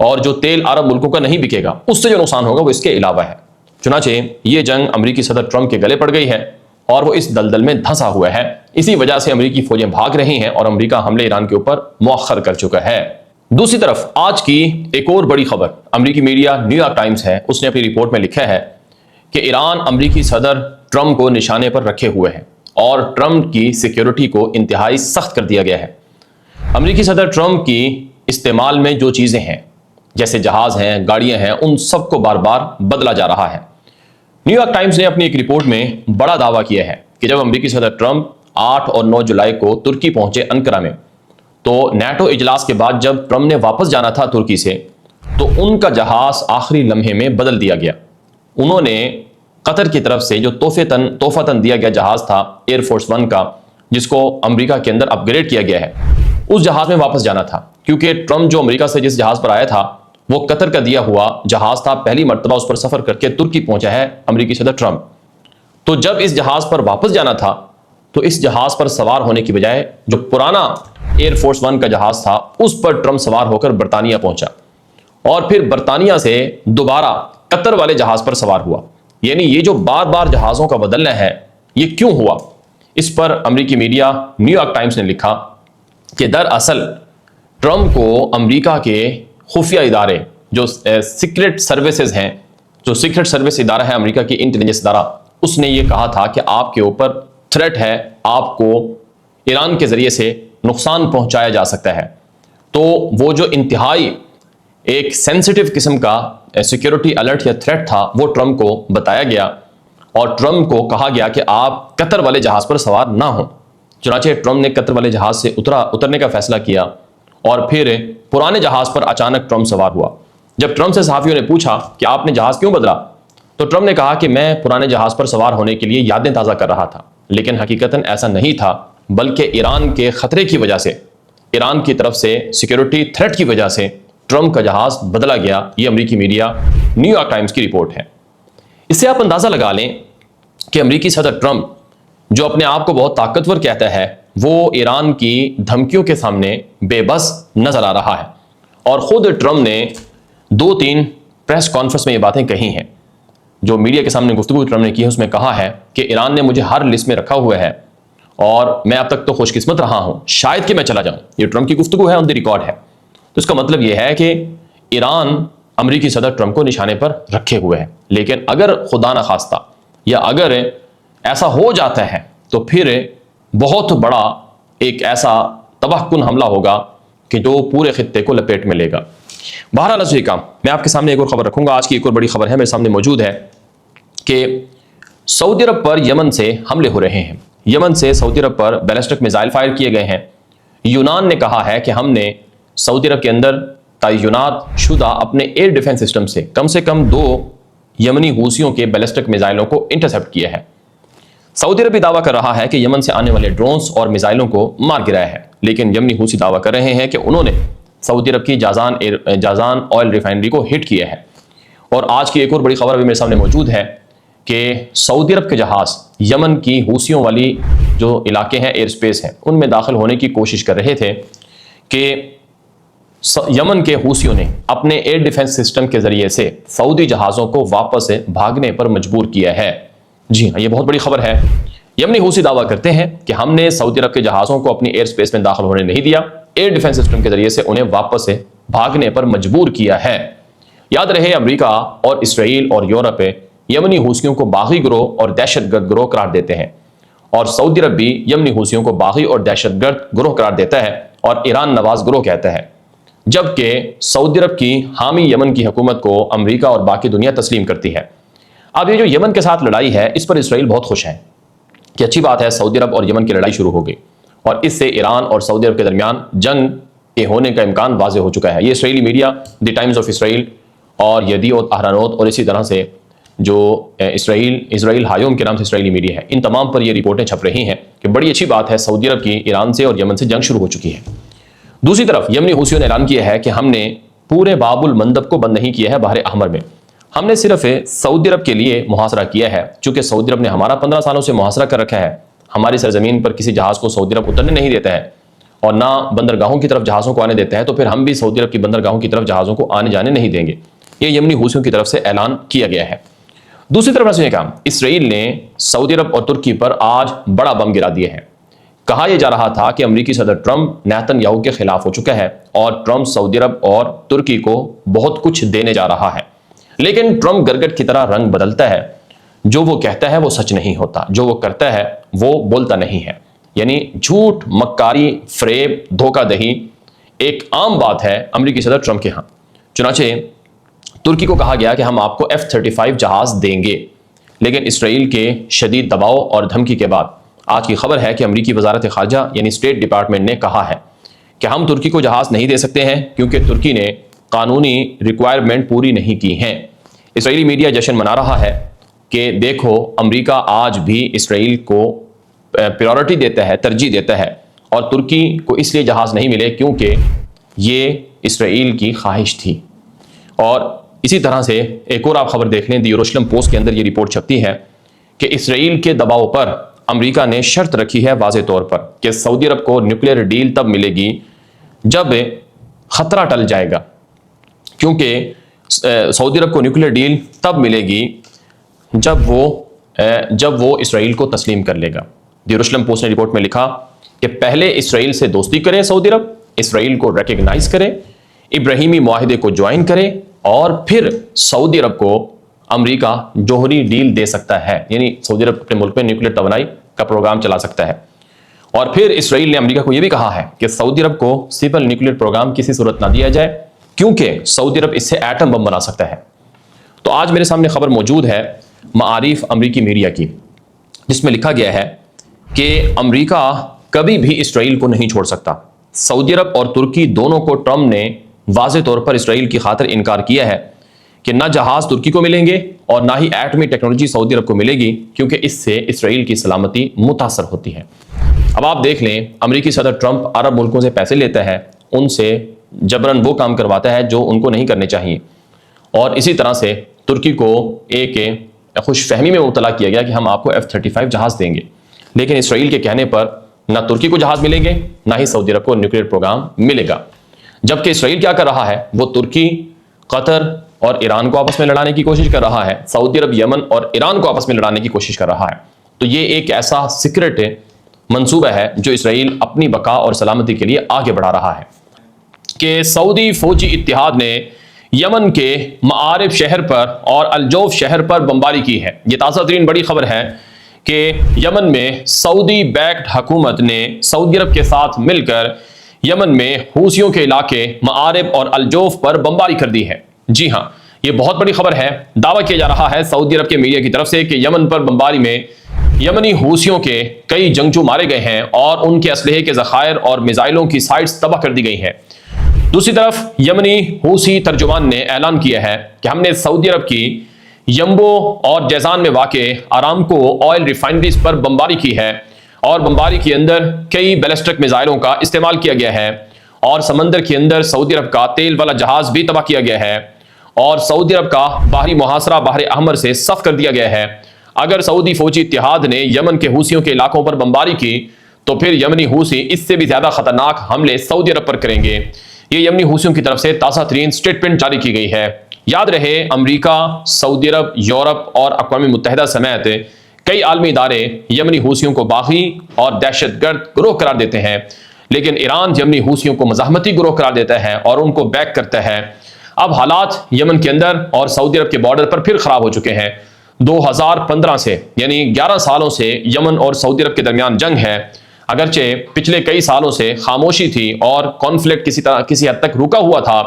اور جو تیل عرب ملکوں کا نہیں بکے گا اس سے جو نقصان ہوگا وہ اس کے علاوہ ہے۔ چنانچہ یہ جنگ امریکی صدر ٹرمپ کے گلے پڑ گئی ہے اور وہ اس دلدل میں دھنسا ہوا ہے۔ اسی وجہ سے امریکی فوجیں بھاگ رہی ہیں اور امریکہ حملے ایران کے اوپر مؤخر کر چکا ہے۔ دوسری طرف آج کی ایک اور بڑی خبر امریکی میڈیا نیو یارک ٹائمز ہے، اس نے اپنی رپورٹ میں لکھا ہے کہ ایران امریکی صدر ٹرمپ کو نشانے پر رکھے ہوئے ہے اور ٹرمپ کی سیکیورٹی کو انتہائی سخت کر دیا گیا ہے۔ امریکی صدر ٹرمپ کی استعمال میں جو چیزیں ہیں جیسے جہاز ہیں، گاڑیاں ہیں، ان سب کو بار بار بدلا جا رہا ہے۔ نیو یارک ٹائمز نے اپنی ایک رپورٹ میں بڑا دعویٰ کیا ہے کہ جب امریکی صدر ٹرمپ 8 اور 9 جولائی کو ترکی پہنچے انقرہ میں، تو نیٹو اجلاس کے بعد جب ٹرمپ نے واپس جانا تھا ترکی سے، تو ان کا جہاز آخری لمحے میں بدل دیا گیا۔ انہوں نے قطر کی طرف سے جو تحفتاً دیا گیا جہاز تھا ایئر فورس 1 کا، جس کو امریکہ کے اندر اپ گریڈ کیا گیا ہے، اس جہاز میں واپس جانا تھا، کیونکہ ٹرمپ جو امریکہ سے جس جہاز پر آیا تھا وہ قطر کا دیا ہوا جہاز تھا۔ پہلی مرتبہ اس پر سفر کر کے ترکی پہنچا ہے امریکی صدر ٹرمپ۔ تو جب اس جہاز پر واپس جانا تھا تو اس جہاز پر سوار ہونے کی بجائے جو پرانا ایئر فورس 1 کا جہاز تھا اس پر ٹرمپ سوار ہو کر برطانیہ پہنچا اور پھر برطانیہ سے دوبارہ قطر والے جہاز پر سوار ہوا۔ یعنی یہ جو بار بار جہازوں کا بدلنا ہے یہ کیوں ہوا؟ اس پر امریکی میڈیا نیو یارک ٹائمز نے لکھا کہ دراصل ٹرمپ کو امریکہ کے خفیہ ادارے جو سیکرٹ سروسز ہیں، جو سیکرٹ سروس ادارہ ہے امریکہ کی انٹیلیجنس ادارہ، اس نے یہ کہا تھا کہ آپ کے اوپر تھریٹ ہے، آپ کو ایران کے ذریعے سے نقصان پہنچایا جا سکتا ہے۔ تو وہ جو انتہائی ایک سینسٹیو قسم کا سیکیورٹی الرٹ یا تھریٹ تھا وہ ٹرمپ کو بتایا گیا اور ٹرمپ کو کہا گیا کہ آپ قطر والے جہاز پر سوار نہ ہوں۔ چنانچہ ٹرمپ نے قطر والے جہاز سے اترنے کا فیصلہ کیا اور پھر پرانے جہاز پر اچانک ٹرمپ سوار ہوا۔ جب ٹرمپ سے صحافیوں نے پوچھا کہ آپ نے جہاز کیوں بدلا، تو ٹرمپ نے کہا کہ میں پرانے جہاز پر سوار ہونے کے لیے یادیں تازہ کر رہا تھا، لیکن حقیقتاً ایسا نہیں تھا، بلکہ ایران کے خطرے کی وجہ سے، ایران کی طرف سے سیکیورٹی تھریٹ کی وجہ سے ٹرمپ کا جہاز بدلا گیا۔ یہ امریکی میڈیا نیو یارک ٹائمز کی رپورٹ ہے۔ اس سے آپ اندازہ لگا لیں کہ امریکی صدر ٹرمپ جو اپنے آپ کو بہت طاقتور کہتا ہے، وہ ایران کی دھمکیوں کے سامنے بے بس نظر آ رہا ہے۔ اور خود ٹرمپ نے 2-3 پریس کانفرنس میں یہ باتیں کہی ہیں، جو میڈیا کے سامنے گفتگو ٹرمپ نے کی ہے، اس میں کہا ہے کہ ایران نے مجھے ہر لسٹ میں رکھا ہوا ہے اور میں اب تک تو خوش قسمت رہا ہوں، شاید کہ میں چلا جاؤں۔ یہ ٹرمپ کی گفتگو ہے، آن دی ریکارڈ ہے۔ تو اس کا مطلب یہ ہے کہ ایران امریکی صدر ٹرمپ کو نشانے پر رکھے ہوئے ہے، لیکن اگر خدا نخواستہ یا اگر ایسا ہو جاتا ہے تو پھر بہت بڑا ایک ایسا تباہ کن حملہ ہوگا کہ جو پورے خطے کو لپیٹ میں لے گا۔ بہرحال عزیز کام، میں آپ کے سامنے ایک اور خبر رکھوں گا۔ آج کی ایک اور بڑی خبر ہے، میرے سامنے موجود ہے کہ سعودی عرب پر یمن سے حملے ہو رہے ہیں۔ یمن سے سعودی عرب پر بیلسٹک میزائل فائر کیے گئے ہیں۔ یونان نے کہا ہے کہ ہم نے سعودی عرب کے اندر تعینات شدہ اپنے ایئر ڈیفنس سسٹم سے کم 2 یمنی حوثیوں کے بیلسٹک میزائلوں کو انٹرسیپٹ کیا ہے۔ سعودی عرب بھی دعویٰ کر رہا ہے کہ یمن سے آنے والے ڈرونز اور میزائلوں کو مار گرایا ہے، لیکن یمنی حوثی دعویٰ کر رہے ہیں کہ انہوں نے سعودی عرب کی جازان آئل ریفائنری کو ہٹ کیا ہے۔ اور آج کی ایک اور بڑی خبر بھی میرے سامنے موجود ہے کہ سعودی عرب کے جہاز یمن کی حوثیوں والی جو علاقے ہیں، ایئر سپیس ہیں، ان میں داخل ہونے کی کوشش کر رہے تھے کہ یمن کے حوثیوں نے اپنے ایئر ڈیفنس سسٹم کے ذریعے سے سعودی جہازوں کو واپس بھاگنے پر مجبور کیا ہے۔ جی ہاں، یہ بہت بڑی خبر ہے۔ یمنی حوثی دعویٰ کرتے ہیں کہ ہم نے سعودی عرب کے جہازوں کو اپنی ایئر سپیس میں داخل ہونے نہیں دیا، ایئر ڈیفنس سسٹم کے ذریعے سے انہیں واپس بھاگنے پر مجبور کیا ہے۔ یاد رہے، امریکہ اور اسرائیل اور یورپ یمنی حوثیوں کو باغی گروہ اور دہشت گرد گروہ قرار دیتے ہیں، اور سعودی عرب بھی یمنی حوثیوں کو باغی اور دہشت گرد گروہ قرار دیتا ہے اور ایران نواز گروہ کہتا ہے، جبکہ سعودی عرب کی حامی یمن کی حکومت کو امریکہ اور باقی دنیا تسلیم کرتی ہے۔ اب یہ جو یمن کے ساتھ لڑائی ہے، اس پر اسرائیل بہت خوش ہے کہ اچھی بات ہے، سعودی عرب اور یمن کی لڑائی شروع ہو گئی اور اس سے ایران اور سعودی عرب کے درمیان جنگ کے ہونے کا امکان واضح ہو چکا ہے۔ یہ اسرائیلی media the Times of Israel اور یدیوت اہرانوت اور اسی طرح سے جو اسرائیل ہایوم کے نام سے اسرائیلی میڈیا ہے، ان تمام پر یہ رپورٹیں چھپ رہی ہیں کہ بڑی اچھی بات ہے، سعودی عرب کی ایران سے اور یمن سے جنگ شروع ہو چکی ہے۔ دوسری طرف یمنی حوثیوں نے اعلان کیا ہے کہ ہم نے پورے باب المندب کو بند نہیں کیا ہے بحر احمر میں، ہم نے صرف سعودی عرب کے لیے محاصرہ کیا ہے، چونکہ سعودی عرب نے ہمارا 15 سالوں سے محاصرہ کر رکھا ہے، ہماری سرزمین پر کسی جہاز کو سعودی عرب اترنے نہیں دیتا ہے، اور نہ بندرگاہوں کی طرف جہازوں کو آنے دیتا ہے، تو پھر ہم بھی سعودی عرب کی بندرگاہوں کی طرف جہازوں کو آنے جانے نہیں دیں گے۔ یہ یمنی حوثیوں کی طرف سے اعلان کیا گیا ہے۔ دوسری طرف سے کہا، اسرائیل نے سعودی عرب اور ترکی پر آج بڑا بم گرا دیا ہے۔ کہا یہ جا رہا تھا کہ امریکی صدر ٹرمپ نیتن یاہو کے خلاف ہو چکا ہے اور ٹرمپ سعودی عرب اور ترکی کو بہت کچھ دینے جا رہا ہے، لیکن ٹرمپ گرگٹ کی طرح رنگ بدلتا ہے۔ جو وہ کہتا ہے وہ سچ نہیں ہوتا، جو وہ کرتا ہے وہ بولتا نہیں ہے۔ یعنی جھوٹ، مکاری، فریب، دھوکہ دہی ایک عام بات ہے امریکی صدر ٹرمپ کے ہاں۔ چنانچہ ترکی کو کہا گیا کہ ہم آپ کو F-35 جہاز دیں گے، لیکن اسرائیل کے شدید دباؤ اور دھمکی کے بعد آج کی خبر ہے کہ امریکی وزارت خارجہ یعنی اسٹیٹ ڈپارٹمنٹ نے کہا ہے کہ ہم ترکی کو جہاز نہیں دے سکتے ہیں کیونکہ ترکی نے قانونی ریکوائرمنٹ پوری نہیں کی ہیں۔ اسرائیلی میڈیا جشن منا رہا ہے کہ دیکھو امریکہ آج بھی اسرائیل کو پریورٹی دیتا ہے، ترجیح دیتا ہے، اور ترکی کو اس لیے جہاز نہیں ملے کیونکہ یہ اسرائیل کی خواہش تھی۔ اور اسی طرح سے ایک اور آپ خبر دیکھ لیں، دی یروشلم پوسٹ کے اندر یہ رپورٹ چھپتی ہے کہ اسرائیل کے دباؤ پر امریکہ نے شرط رکھی ہے واضح طور پر کہ سعودی عرب کو نیوکلیئر ڈیل تب ملے گی جب خطرہ ٹل جائے گا، کیونکہ سعودی عرب کو نیوکلیئر ڈیل تب ملے گی جب وہ اسرائیل کو تسلیم کر لے گا۔ دی یروشلم پوسٹ نے رپورٹ میں لکھا کہ پہلے اسرائیل سے دوستی کرے سعودی عرب، اسرائیل کو ریکگنائز کرے، ابراہیمی معاہدے کو جوائن کرے، اور پھر سعودی عرب کو امریکہ جوہری ڈیل دے سکتا ہے، یعنی سعودی عرب اپنے ملک میں نیوکلیئر توانائی کا پروگرام چلا سکتا ہے۔ اور پھر اسرائیل نے امریکہ کو یہ بھی کہا ہے کہ سعودی عرب کو سپل نیوکلیئر پروگرام کسی صورت نہ دیا جائے کیونکہ سعودی عرب اس سے ایٹم بم بنا سکتا ہے۔ تو آج میرے سامنے خبر موجود ہے معارف امریکی میڈیا کی، جس میں لکھا گیا ہے کہ امریکہ کبھی بھی اسرائیل کو نہیں چھوڑ سکتا۔ سعودی عرب اور ترکی دونوں کو ٹرمپ نے واضح طور پر اسرائیل کی خاطر انکار کیا ہے کہ نہ جہاز ترکی کو ملیں گے اور نہ ہی ایٹمی ٹیکنالوجی سعودی عرب کو ملے گی، کیونکہ اس سے اسرائیل کی سلامتی متاثر ہوتی ہے۔ اب آپ دیکھ لیں، امریکی صدر ٹرمپ عرب ملکوں سے پیسے لیتا ہے، ان سے جبراً وہ کام کرواتا ہے جو ان کو نہیں کرنے چاہیے، اور اسی طرح سے ترکی کو ایک خوش فہمی میں مبتلا کیا گیا کہ ہم آپ کو F-35 جہاز دیں گے، لیکن اسرائیل کے کہنے پر نہ ترکی کو جہاز ملیں گے نہ ہی سعودی عرب کو نیوکلیئر پروگرام ملے گا۔ جبکہ اسرائیل کیا کر رہا ہے، وہ ترکی، قطر اور ایران کو آپس میں لڑانے کی کوشش کر رہا ہے، سعودی عرب، یمن اور ایران کو آپس میں لڑانے کی کوشش کر رہا ہے۔ تو یہ ایک ایسا سیکرٹ منصوبہ ہے جو اسرائیل اپنی بقا اور سلامتی کے لیے آگے بڑھا رہا ہے کہ سعودی فوجی اتحاد نے یمن کے معارف شہر پر اور الجوف شہر پر بمباری کی ہے۔ یہ تازہ ترین بڑی خبر ہے کہ یمن میں سعودی بیکڈ حکومت نے سعودی عرب کے ساتھ مل کر یمن میں حوثیوں کے علاقے معارف اور الجوف پر بمباری کر دی ہے۔ جی ہاں، یہ بہت بڑی خبر ہے۔ دعویٰ کیا جا رہا ہے سعودی عرب کے میڈیا کی طرف سے کہ یمن پر بمباری میں یمنی حوثیوں کے کئی جنگجو مارے گئے ہیں اور ان کے اسلحے کے ذخائر اور میزائلوں کی سائٹس تباہ کر دی گئی ہیں۔ دوسری طرف یمنی حوثی ترجمان نے اعلان کیا ہے کہ ہم نے سعودی عرب کی یمبو اور جیزان میں واقع آرامکو آئل ریفائنریز پر بمباری کی ہے، اور بمباری کے اندر کئی بیلسٹک میزائلوں کا استعمال کیا گیا ہے، اور سمندر کے اندر سعودی عرب کا تیل والا جہاز بھی تباہ کیا گیا ہے، اور سعودی عرب کا باہری محاصرہ بحر احمر سے صف کر دیا گیا ہے۔ اگر سعودی فوجی اتحاد نے یمن کے حوثیوں کے علاقوں پر بمباری کی تو پھر یمنی حوثی اس سے بھی زیادہ خطرناک حملے سعودی عرب پر کریں گے۔ یہ یمنی حوثیوں کی طرف سے تازہ ترین سٹیٹمنٹ جاری کی گئی ہے۔ یاد رہے، امریکہ، سعودی عرب، یورپ اور اقوام متحدہ سمیت کئی عالمی ادارے یمنی حوثیوں کو باغی اور دہشت گرد گروہ قرار دیتے ہیں، لیکن ایران یمنی حوثیوں کو مزاحمتی گروہ قرار دیتا ہے اور ان کو بیک کرتا ہے۔ اب حالات یمن کے اندر اور سعودی عرب کے بارڈر پر پھر خراب ہو چکے ہیں۔ 2015 سے یعنی 11 سالوں سے یمن اور سعودی عرب کے درمیان جنگ ہے۔ اگرچہ پچھلے کئی سالوں سے خاموشی تھی اور کانفلکٹ کسی حد تک رکا ہوا تھا،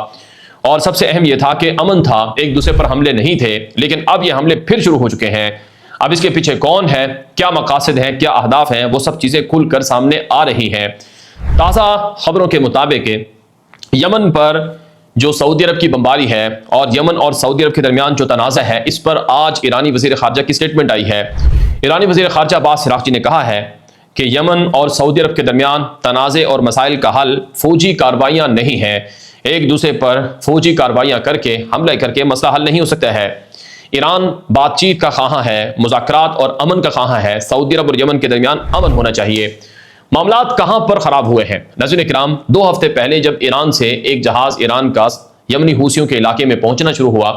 اور سب سے اہم یہ تھا کہ امن تھا، ایک دوسرے پر حملے نہیں تھے، لیکن اب یہ حملے پھر شروع ہو چکے ہیں۔ اب اس کے پیچھے کون ہے، کیا مقاصد ہیں، کیا اہداف ہیں، وہ سب چیزیں کھل کر سامنے آ رہی ہیں۔ تازہ خبروں کے مطابق یمن پر جو سعودی عرب کی بمباری ہے اور یمن اور سعودی عرب کے درمیان جو تنازع ہے، اس پر آج ایرانی وزیر خارجہ کی سٹیٹمنٹ آئی ہے۔ ایرانی وزیر خارجہ عباس عراقچی نے کہا ہے کہ یمن اور سعودی عرب کے درمیان تنازع اور مسائل کا حل فوجی کارروائیاں نہیں ہیں، ایک دوسرے پر فوجی کارروائیاں کر کے حملہ کر کے مسئلہ حل نہیں ہو سکتا ہے۔ ایران بات چیت کا خواہاں ہے، مذاکرات اور امن کا خواہاں ہے۔ سعودی عرب اور یمن کے درمیان امن ہونا چاہیے۔ معاملات کہاں پر خراب ہوئے ہیں؟ ناظرین کرام، 2 ہفتے پہلے جب ایران سے ایک جہاز ایران کا یمنی حوثیوں کے علاقے میں پہنچنا شروع ہوا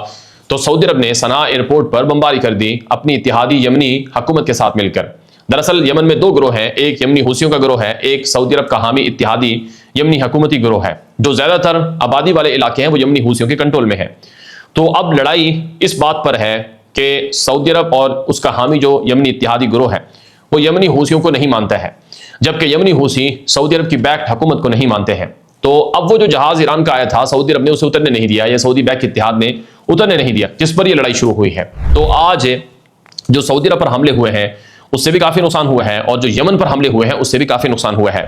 تو سعودی عرب نے صنعاء ایئرپورٹ پر بمباری کر دی اپنی اتحادی یمنی حکومت کے ساتھ مل کر۔ دراصل یمن میں 2 گروہ ہیں، ایک یمنی حوثیوں کا گروہ ہے، ایک سعودی عرب کا حامی اتحادی یمنی حکومتی گروہ ہے۔ جو زیادہ تر آبادی والے علاقے ہیں وہ یمنی حوثیوں کے کنٹرول میں ہیں۔ تو اب لڑائی اس بات پر ہے کہ سعودی عرب اور اس کا حامی جو یمنی اتحادی گروہ ہے وہ یمنی حوثیوں کو نہیں مانتا ہے، جبکہ یمنی حوثی سعودی عرب کی بیکڈ حکومت کو نہیں مانتے ہیں۔ تو اب وہ جو جہاز ایران کا آیا تھا سعودی عرب نے اسے اترنے نہیں دیا، یا سعودی بیک اتحاد نے اترنے نہیں دیا، جس پر یہ لڑائی شروع ہوئی ہے۔ تو آج جو سعودی عرب پر حملے ہوئے ہیں اس سے بھی کافی نقصان ہوا ہے، اور جو یمن پر حملے ہوئے ہیں اس سے بھی کافی نقصان ہوا ہے۔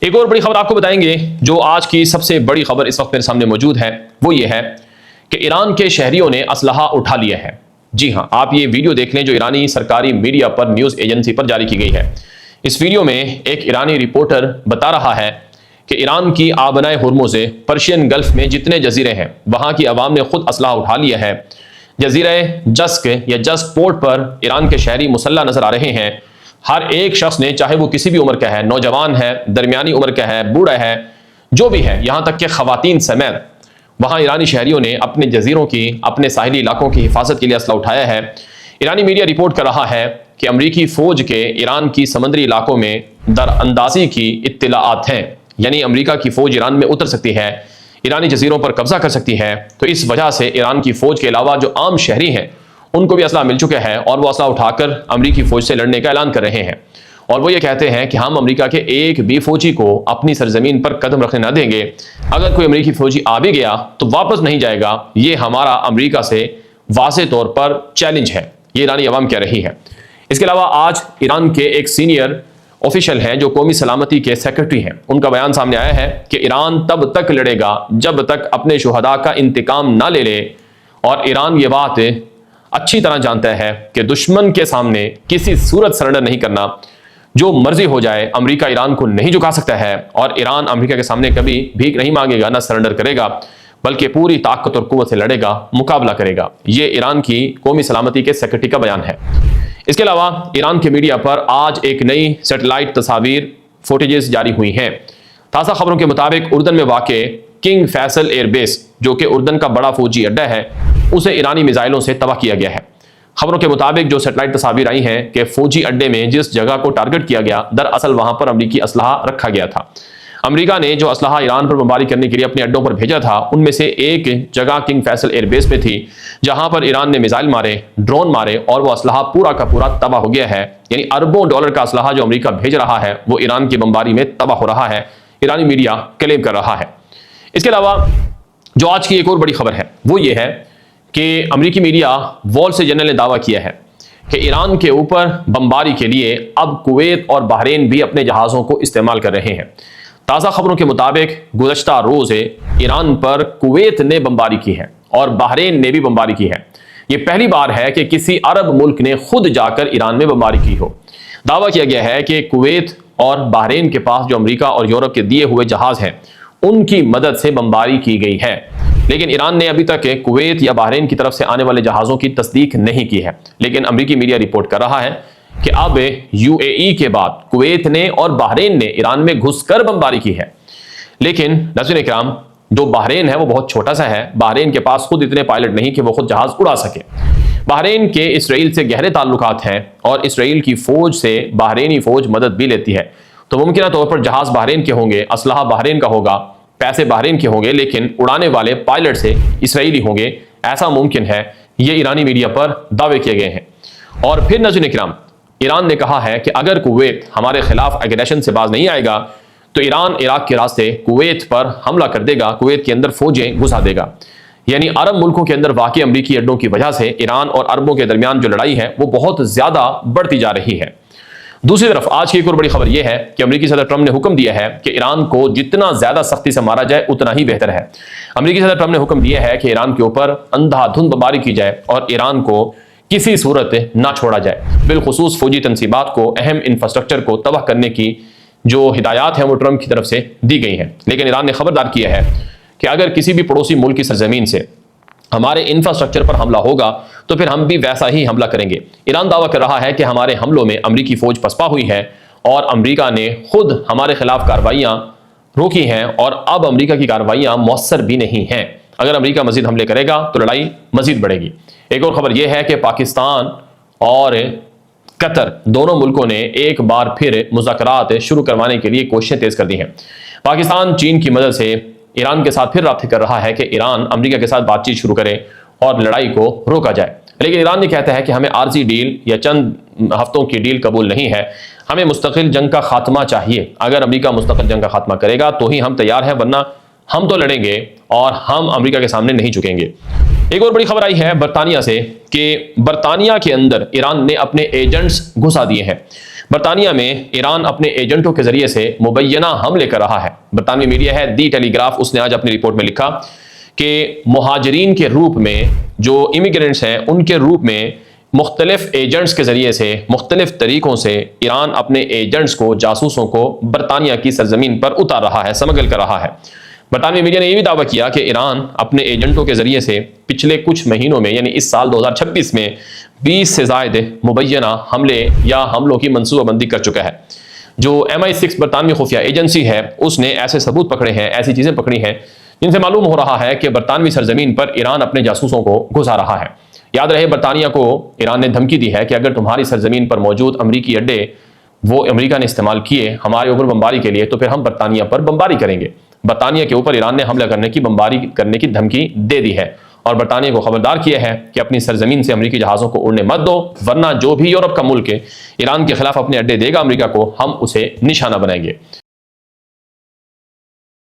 ایک اور بڑی خبر آپ کو بتائیں گے، جو آج کی سب سے بڑی خبر اس وقت میرے سامنے موجود ہے، وہ یہ ہے کہ ایران کے شہریوں نے اسلحہ اٹھا لیا ہے۔ جی ہاں، آپ یہ ویڈیو دیکھ لیں جو ایرانی سرکاری میڈیا پر نیوز ایجنسی پر جاری کی گئی ہے۔ اس ویڈیو میں ایک ایرانی رپورٹر بتا رہا ہے کہ ایران کی آبنائے ہرمز پرشین گلف میں جتنے جزیرے ہیں وہاں کی عوام نے خود اسلحہ اٹھا لیا ہے۔ جزیرہ جسک یا جسک پورٹ پر ایران کے شہری مسلح نظر آ رہے ہیں۔ ہر ایک شخص نے، چاہے وہ کسی بھی عمر کا ہے، نوجوان ہے، درمیانی عمر کا ہے، بوڑھا ہے، جو بھی ہے، یہاں تک کہ خواتین سمیت، وہاں ایرانی شہریوں نے اپنے جزیروں کی، اپنے ساحلی علاقوں کی حفاظت کے لیے اسلحہ اٹھایا ہے۔ ایرانی میڈیا رپورٹ کر رہا ہے کہ امریکی فوج کے ایران کی سمندری علاقوں میں در اندازی کی اطلاعات ہیں، یعنی امریکہ کی فوج ایران میں اتر سکتی ہے، ایرانی جزیروں پر قبضہ کر سکتی ہے۔ تو اس وجہ سے ایران کی فوج کے علاوہ جو عام شہری ہیں ان کو بھی اسلحہ مل چکا ہے، اور وہ اسلحہ اٹھا کر امریکی فوج سے لڑنے کا اعلان کر رہے ہیں، اور وہ یہ کہتے ہیں کہ ہم امریکہ کے ایک بھی فوجی کو اپنی سرزمین پر قدم رکھنے نہ دیں گے۔ اگر کوئی امریکی فوجی آ بھی گیا تو واپس نہیں جائے گا، یہ ہمارا امریکہ سے واضح طور پر چیلنج ہے، یہ ایرانی عوام کہہ رہی ہے۔ اس کے علاوہ آج ایران کے ایک سینئر آفیشل ہیں جو قومی سلامتی کے سیکرٹری ہیں، ان کا بیان سامنے آیا ہے کہ ایران تب تک لڑے گا جب تک اپنے شہداء کا انتقام نہ لے لے، اور ایران یہ بات اچھی طرح جانتا ہے کہ دشمن کے سامنے کسی صورت سرنڈر نہیں کرنا، جو مرضی ہو جائے امریکہ ایران کو نہیں جھکا سکتا ہے، اور ایران امریکہ کے سامنے کبھی بھیک نہیں مانگے گا، نہ سرنڈر کرے گا، بلکہ پوری طاقت اور قوت سے لڑے گا، مقابلہ کرے گا۔ یہ ایران کی قومی سلامتی کے سیکرٹری کا بیان ہے۔ اس کے علاوہ ایران کے میڈیا پر آج ایک نئی سیٹلائٹ تصاویر فوٹیجز جاری ہوئی ہیں۔ تازہ خبروں کے مطابق اردن میں واقع کنگ فیصل ایئر بیس، جو کہ اردن کا بڑا فوجی اڈہ ہے، اسے ایرانی میزائلوں سے تباہ کیا گیا ہے۔ خبروں کے مطابق جو سیٹلائٹ تصاویر آئی ہیں کہ فوجی اڈے میں جس جگہ کو ٹارگٹ کیا گیا، دراصل وہاں پر امریکی اسلحہ رکھا گیا تھا۔ امریکہ نے جو اسلحہ ایران پر بمباری کرنے کے لیے اپنے اڈوں پر بھیجا تھا، ان میں سے ایک جگہ کنگ فیصل ایئر بیس پہ تھی، جہاں پر ایران نے میزائل مارے، ڈرون مارے، اور وہ اسلحہ پورا کا پورا تباہ ہو گیا ہے۔ یعنی اربوں ڈالر کا اسلحہ جو امریکہ بھیج رہا ہے وہ ایران کی بمباری میں تباہ ہو رہا ہے، ایرانی میڈیا کلیم کر رہا ہے۔ اس کے علاوہ جو آج کی ایک اور بڑی خبر ہے وہ یہ ہے کہ امریکی میڈیا وال اسٹریٹ جرنل نے دعویٰ کیا ہے کہ ایران کے اوپر بمباری کے لیے اب کویت اور بحرین بھی اپنے جہازوں کو استعمال کر رہے ہیں۔ تازہ خبروں کے مطابق گزشتہ روز ایران پر کویت نے بمباری کی ہے اور بحرین نے بھی بمباری کی ہے۔ یہ پہلی بار ہے کہ کسی عرب ملک نے خود جا کر ایران میں بمباری کی ہو۔ دعویٰ کیا گیا ہے کہ کویت اور بحرین کے پاس جو امریکہ اور یورپ کے دیے ہوئے جہاز ہیں ان کی مدد سے بمباری کی گئی ہے، لیکن ایران نے ابھی تک کویت یا بحرین کی طرف سے آنے والے جہازوں کی تصدیق نہیں کی ہے۔ لیکن امریکی میڈیا رپورٹ کر رہا ہے کہ اب UAE کے بعد کویت نے اور بحرین نے ایران میں گھس کر بمباری کی ہے۔ لیکن ناظرین اکرام، جو بحرین ہے وہ بہت چھوٹا سا ہے، بحرین کے پاس خود اتنے پائلٹ نہیں کہ وہ خود جہاز اڑا سکے۔ بحرین کے اسرائیل سے گہرے تعلقات ہیں اور اسرائیل کی فوج سے بحرینی فوج مدد بھی لیتی ہے، تو ممکنہ طور پر جہاز بحرین کے ہوں گے، اسلحہ بحرین کا ہوگا، پیسے بحرین کے ہوں گے، لیکن اڑانے والے پائلٹ سے اسرائیلی ہوں گے، ایسا ممکن ہے۔ یہ ایرانی میڈیا پر دعوے کیے گئے ہیں۔ اور پھر ناظرین اکرام، ایران نے کہا ہے کہ اگر کویت ہمارے خلاف اگریشن سے باز نہیں آئے گا تو ایران عراق کے راستے کویت پر حملہ کر دے گا، کویت کے اندر فوجیں گھسا دے گا۔ یعنی عرب ملکوں کے اندر واقع امریکی اڈوں کی وجہ سے ایران اور عربوں کے درمیان جو لڑائی ہے وہ بہت زیادہ بڑھتی جا رہی ہے۔ دوسری طرف آج کی ایک اور بڑی خبر یہ ہے کہ امریکی صدر ٹرمپ نے حکم دیا ہے کہ ایران کو جتنا زیادہ سختی سے مارا جائے اتنا ہی بہتر ہے۔ امریکی صدر ٹرمپ نے حکم دیا ہے کہ ایران کے اوپر اندھا دھند بمباری کی جائے اور ایران کو کسی صورت نہ چھوڑا جائے، بالخصوص فوجی تنصیبات کو، اہم انفراسٹرکچر کو تباہ کرنے کی جو ہدایات ہیں وہ ٹرمپ کی طرف سے دی گئی ہیں۔ لیکن ایران نے خبردار کیا ہے کہ اگر کسی بھی پڑوسی ملک کی سرزمین سے ہمارے انفراسٹرکچر پر حملہ ہوگا تو پھر ہم بھی ویسا ہی حملہ کریں گے۔ ایران دعویٰ کر رہا ہے کہ ہمارے حملوں میں امریکی فوج پسپا ہوئی ہے اور امریکہ نے خود ہمارے خلاف کارروائیاں روکی ہیں اور اب امریکہ کی کارروائیاں مؤثر بھی نہیں ہیں۔ اگر امریکہ مزید حملے کرے گا تو لڑائی مزید بڑھے گی۔ ایک اور خبر یہ ہے کہ پاکستان اور قطر دونوں ملکوں نے ایک بار پھر مذاکرات شروع کروانے کے لیے کوششیں تیز کر دی ہیں۔ پاکستان چین کی مدد سے ایران کے ساتھ پھر رابطے کر رہا ہے کہ ایران امریکہ کے ساتھ بات چیت شروع کرے اور لڑائی کو روکا جائے، لیکن ایران یہ کہتا ہے کہ ہمیں عارضی ڈیل یا چند ہفتوں کی ڈیل قبول نہیں ہے، ہمیں مستقل جنگ کا خاتمہ چاہیے۔ اگر امریکہ مستقل جنگ کا خاتمہ کرے گا تو ہی ہم تیار ہیں، ورنہ ہم تو لڑیں گے اور ہم امریکہ کے سامنے نہیں جھکیں گے۔ ایک اور بڑی خبر آئی ہے برطانیہ سے کہ برطانیہ کے اندر ایران نے اپنے ایجنٹس گھسا دیے ہیں۔ برطانیہ میں ایران اپنے ایجنٹوں کے ذریعے سے مبینہ حملے کر رہا ہے۔ برطانوی میڈیا ہے دی ٹیلی گراف، اس نے آج اپنی رپورٹ میں لکھا کہ مہاجرین کے روپ میں جو امیگرینٹس ہیں ان کے روپ میں مختلف ایجنٹس کے ذریعے سے مختلف طریقوں سے ایران اپنے ایجنٹس کو، جاسوسوں کو برطانیہ کی سرزمین پر اتار رہا ہے، سمگل کر رہا ہے۔ برطانوی میڈیا نے یہ بھی دعویٰ کیا کہ ایران اپنے ایجنٹوں کے ذریعے سے پچھلے کچھ مہینوں میں یعنی اس سال 2026 میں 20 سے زائد مبینہ حملے یا حملوں کی منصوبہ بندی کر چکا ہے۔ جو MI6 برطانوی خفیہ ایجنسی ہے اس نے ایسے ثبوت پکڑے ہیں، ایسی چیزیں پکڑی ہیں جن سے معلوم ہو رہا ہے کہ برطانوی سرزمین پر ایران اپنے جاسوسوں کو گھسا رہا ہے۔ یاد رہے برطانیہ کو ایران نے دھمکی دی ہے کہ اگر تمہاری سرزمین پر موجود امریکی اڈے وہ امریکہ نے استعمال کیے ہمارے اوپر بمباری کے لیے تو پھر ہم برطانیہ پر بمباری کریں گے۔ برطانیہ کے اوپر ایران نے حملہ کرنے کی بمباری کرنے کی دھمکی دے دی ہے اور برطانیہ کو خبردار کیا ہے کہ اپنی سرزمین سے امریکی جہازوں کو اڑنے مت دو، ورنہ جو بھی یورپ کا ملک ایران کے خلاف اپنے اڈے دے گا امریکہ کو، ہم اسے نشانہ بنائیں گے۔